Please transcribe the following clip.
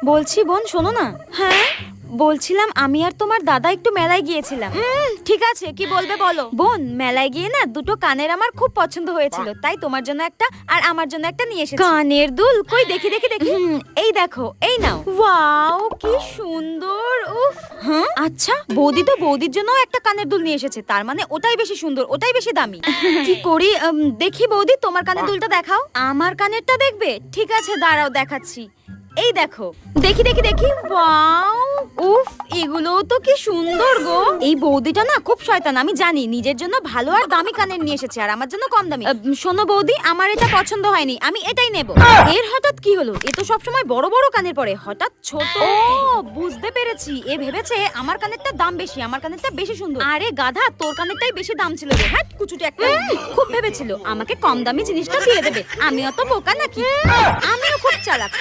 বলছি বোন শোনো না। হ্যাঁ বলছিলাম আমি আর তোমার দাদা একটু মেলায় গিয়েছিলাম। ঠিক আছে কি বলবে বলো। বোন মেলায় গিয়ে না দুটো কানের আমার খুব পছন্দ হয়েছিল, তাই তোমার জন্য একটা আর আমার জন্য একটা নিয়ে এসেছি। কানের দুল কই দেখি দেখি দেখি। এই দেখো, এই নাও। ওয়াও কি সুন্দর। উফ। হ্যাঁ আচ্ছা বৌদি তো বৌদির জন্য একটা কানের দুল নিয়ে এসেছে, তার মানে ওটাই বেশি সুন্দর, ওটাই বেশি দামি। কি করি দেখি বৌদি তোমার কানের দুলটা দেখাও। আমার কানেরটা দেখবে? ঠিক আছে দাঁড়াও দেখাচ্ছি। এই দেখো, দেখি দেখি দেখি। ওয়াও উফ এগুলো তো কি সুন্দর গো। এই বৌদিটা না খুব শয়তান, আমি জানি। নিজের জন্য ভালো আর দামি কানের নিয়ে এসেছে আর আমার জন্য কম দামি। শোনো বৌদি, আমার এটা পছন্দ হয়নি, আমি এটাই নেব। এর হঠাৎ কি হলো? এ তো সবসময় বড় বড় কানের পরে, হঠাৎ ছোট। ও বুঝতে পেরেছি, এ ভেবেছে আমার কানেরটা দাম বেশি, আমার কানেরটা বেশি সুন্দর। আরে গাধা, তোর কানেরটাই বেশি দাম ছিল রে। হ্যাঁ কুচুটে একটা। খুব ভেবেছিল আমাকে কম দামি জিনিসটা দিয়ে দেবে। আমিও তো বোকা নাকি? আমিও খুব চালাক।